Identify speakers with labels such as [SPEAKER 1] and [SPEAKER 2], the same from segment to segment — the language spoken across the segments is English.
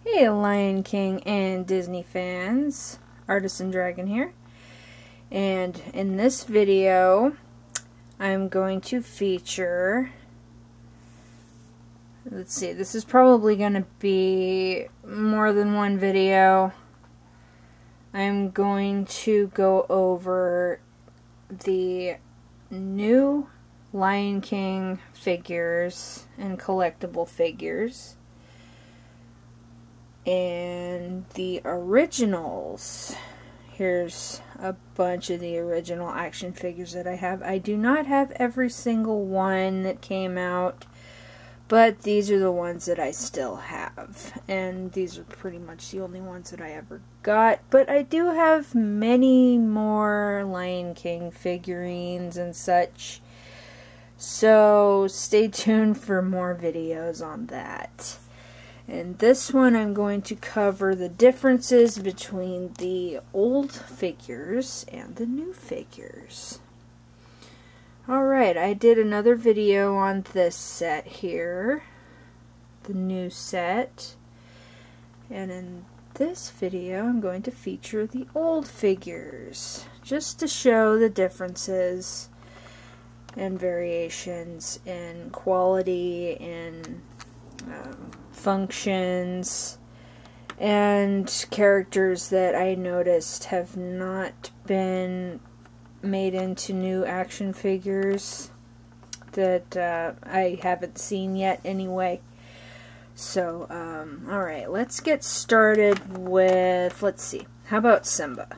[SPEAKER 1] Hey Lion King and Disney fans, Artisan Dragon here, and in this video I'm going to feature, let's see, this is probably going to be more than one video. I'm going to go over the new Lion King figures and collectible figures, and the originals. Here's a bunch of the original action figures that I have. I do not have every single one that came out, but these are the ones that I still have, and these are pretty much the only ones that I ever got. But I do have many more Lion King figurines and such, so stay tuned for more videos on that. In this one, I'm going to cover the differences between the old figures and the new figures. Alright, I did another video on this set here, the new set, and in this video I'm going to feature the old figures, just to show the differences and variations in quality and functions and characters that I noticed have not been made into new action figures that I haven't seen yet anyway. So, alright, let's get started with, let's see, how about Simba?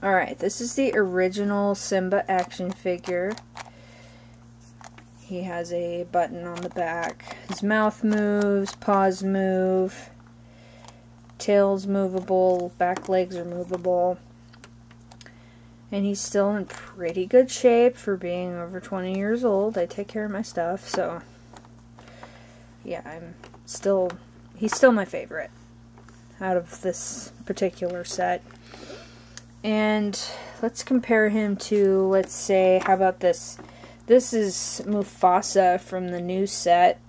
[SPEAKER 1] Alright, this is the original Simba action figure. He has a button on the back. His mouth moves, paws move, tail's movable, back legs are movable. And he's still in pretty good shape for being over 20 years old. I take care of my stuff, so yeah, he's still my favorite out of this particular set. And let's compare him to, let's say, how about this? This is Mufasa from the new set.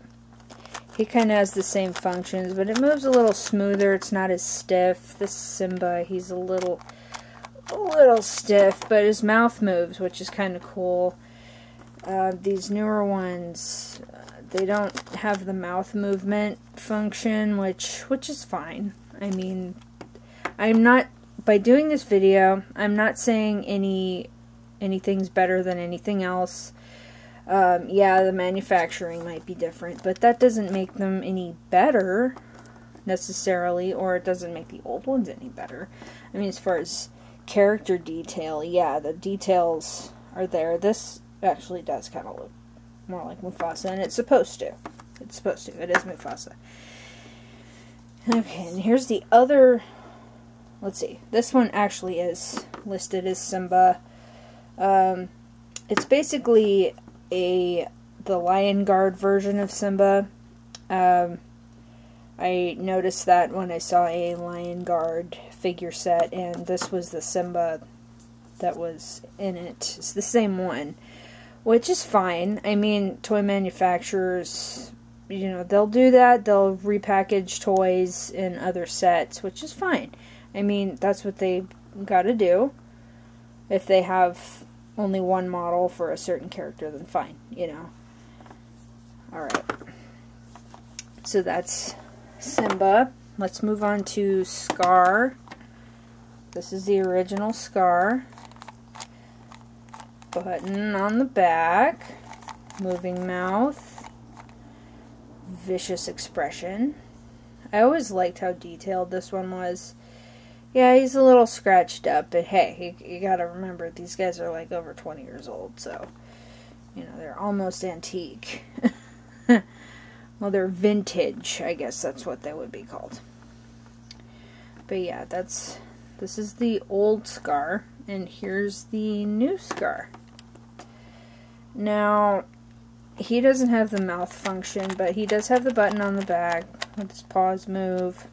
[SPEAKER 1] He kind of has the same functions, but it moves a little smoother. It's not as stiff. This Simba, he's a little stiff, but his mouth moves, which is kind of cool. These newer ones, they don't have the mouth movement function, which is fine. I mean, by doing this video, I'm not saying anything's better than anything else. Yeah, the manufacturing might be different, but that doesn't make them any better necessarily, or it doesn't make the old ones any better. I mean, as far as character detail, yeah, the details are there. This actually does kind of look more like Mufasa, and it's supposed to. It's supposed to. It is Mufasa. Okay, and here's the other. Let's see. This one actually is listed as Simba. It's basically the Lion Guard version of Simba. I noticed that when I saw a Lion Guard figure set, and this was the Simba that was in it. It's the same one, which is fine. I mean, toy manufacturers, you know, they'll do that. They'll repackage toys in other sets, which is fine. I mean, that's what they gotta do. If they have only one model for a certain character, then fine, you know. Alright. So that's Simba. Let's move on to Scar. This is the original Scar. Button on the back. Moving mouth. Vicious expression. I always liked how detailed this one was. Yeah, he's a little scratched up, but hey, you gotta remember, these guys are like over 20 years old, so, you know, they're almost antique. Well, they're vintage, I guess that's what they would be called. But yeah, this is the old Scar, and here's the new Scar. Now, he doesn't have the mouth function, but he does have the button on the back, with his paws move.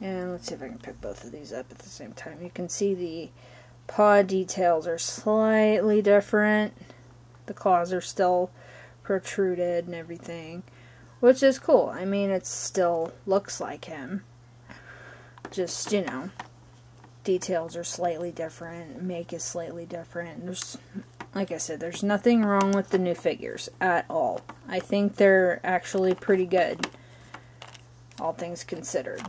[SPEAKER 1] And let's see if I can pick both of these up at the same time. You can see the paw details are slightly different. The claws are still protruded and everything. which is cool. I mean, it still looks like him. Just, you know, details are slightly different, make is slightly different. There's, like I said, there's nothing wrong with the new figures at all. I think they're actually pretty good, all things considered.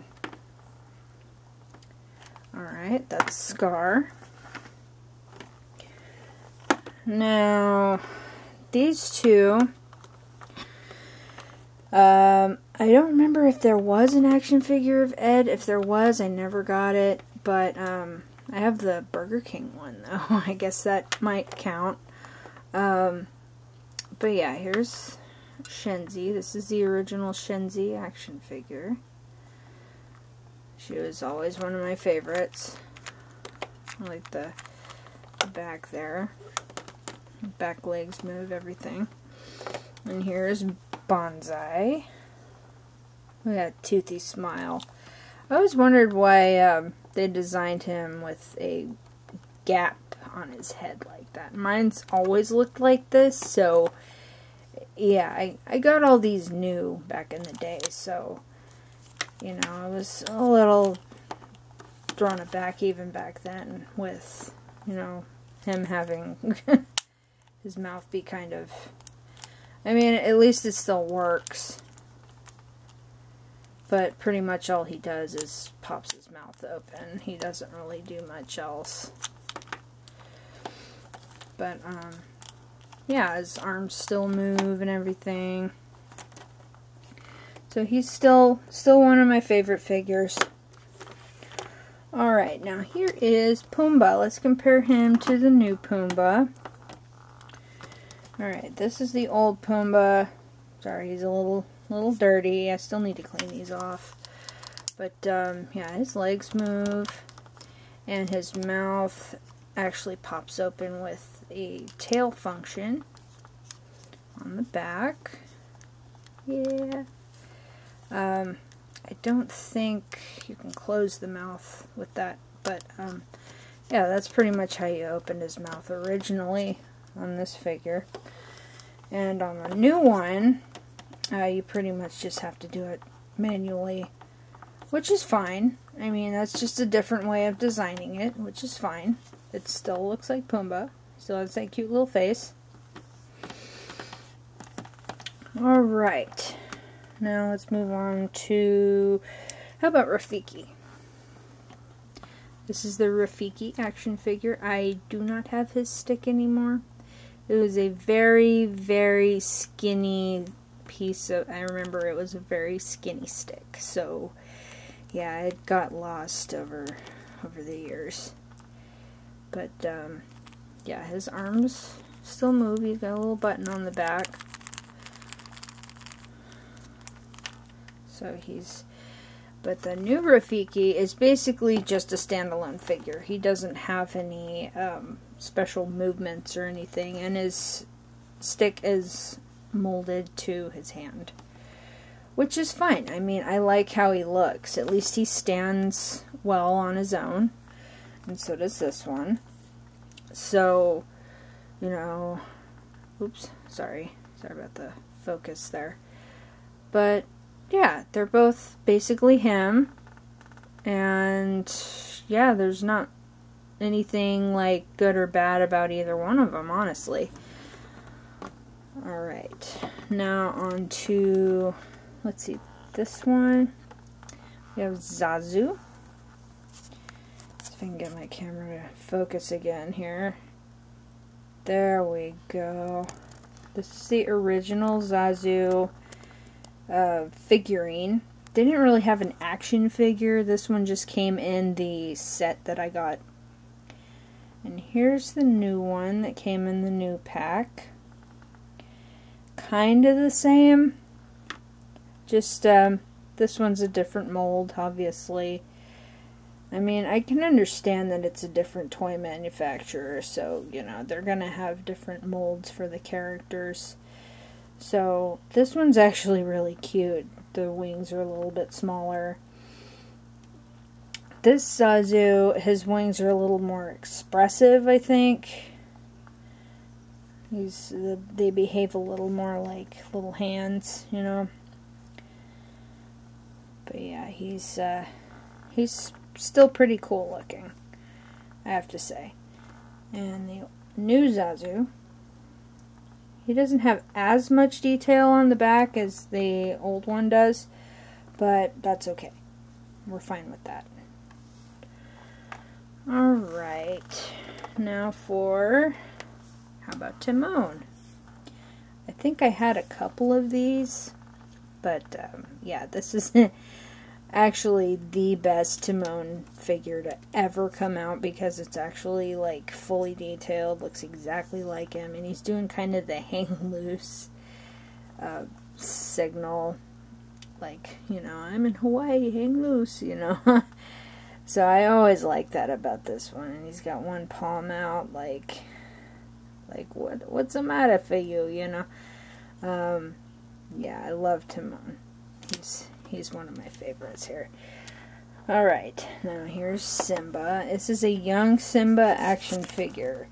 [SPEAKER 1] Alright, that's Scar. Now, these two, I don't remember if there was an action figure of Ed. If there was, I never got it. But I have the Burger King one, though. I guess that might count. But yeah, here's Shenzi. This is the original Shenzi action figure. She was always one of my favorites. I like the back there. Back legs move, everything. And here's Bonsai. Look at that toothy smile. I always wondered why they designed him with a gap on his head like that. Mine's always looked like this, so yeah, I got all these new back in the day, so you know, I was a little thrown aback even back then with, you know, him having his mouth be kind of, I mean, at least it still works. But pretty much all he does is pops his mouth open. He doesn't really do much else. But, yeah, his arms still move and everything. So he's still one of my favorite figures. Alright, now here is Pumbaa. Let's compare him to the new Pumbaa. Alright, this is the old Pumbaa. Sorry, he's a little dirty. I still need to clean these off. But, yeah, his legs move. And his mouth actually pops open with a tail function on the back. Yeah. I don't think you can close the mouth with that, but yeah, that's pretty much how you opened his mouth originally on this figure. And on the new one, you pretty much just have to do it manually, which is fine. I mean, that's just a different way of designing it, which is fine. It still looks like Pumbaa. Still has that cute little face. Alright. Now let's move on to, how about Rafiki? This is the Rafiki action figure. I do not have his stick anymore. It was a very, very skinny piece of, I remember it was a very skinny stick. So, yeah, it got lost over the years. But, yeah, his arms still move. He's got a little button on the back. So but the new Rafiki is basically just a standalone figure. He doesn't have any special movements or anything, and his stick is molded to his hand, which is fine. I mean, I like how he looks. At least he stands well on his own, and so does this one. So, you know, oops, sorry about the focus there. But yeah, they're both basically him, and yeah, there's not anything like good or bad about either one of them, honestly. Alright, now on to, let's see, this one. We have Zazu. Let's see if I can get my camera to focus again here. There we go. This is the original Zazu figurine. They didn't really have an action figure. This one just came in the set that I got. And here's the new one that came in the new pack. Kind of the same. Just, this one's a different mold, obviously. I mean, I can understand that it's a different toy manufacturer, so, you know, they're gonna have different molds for the characters. So, this one's actually really cute. The wings are a little bit smaller. This Zazu, his wings are a little more expressive, I think. They behave a little more like little hands, you know. But yeah, he's still pretty cool looking, I have to say. And the new Zazu, he doesn't have as much detail on the back as the old one does, but that's okay. We're fine with that. Alright, now how about Timon? I think I had a couple of these, but yeah, this is actually the best Timon figure to ever come out because it's actually like fully detailed, looks exactly like him, and he's doing kind of the hang loose signal, like, you know, I'm in Hawaii, hang loose, you know. So I always like that about this one. And he's got one palm out, like what's the matter for you, you know? Yeah, I love Timon. He's one of my favorites here. Alright, now here's Simba. This is a young Simba action figure.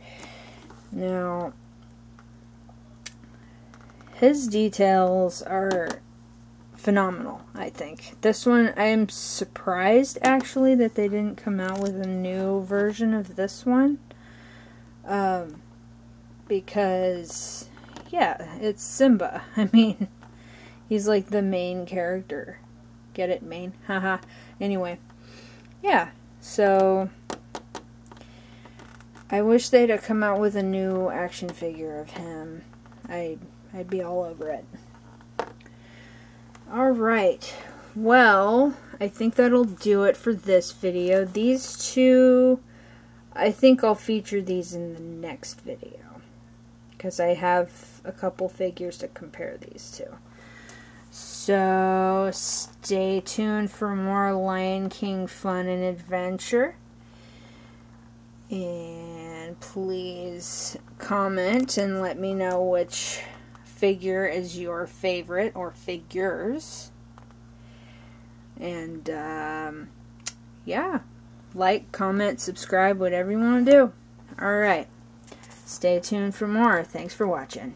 [SPEAKER 1] Now, his details are phenomenal, I think. This one, I'm surprised, actually, that they didn't come out with a new version of this one. Because, yeah, it's Simba. I mean, he's like the main character. Get it? Main? Haha. Anyway, yeah, so I wish they'd have come out with a new action figure of him. I'd be all over it. Alright, well, I think that'll do it for this video. These two, I think I'll feature these in the next video, because I have a couple figures to compare these to. So, stay tuned for more Lion King fun and adventure. And please comment and let me know which figure is your favorite, or figures. And, yeah. Like, comment, subscribe, whatever you want to do. Alright. Stay tuned for more. Thanks for watching.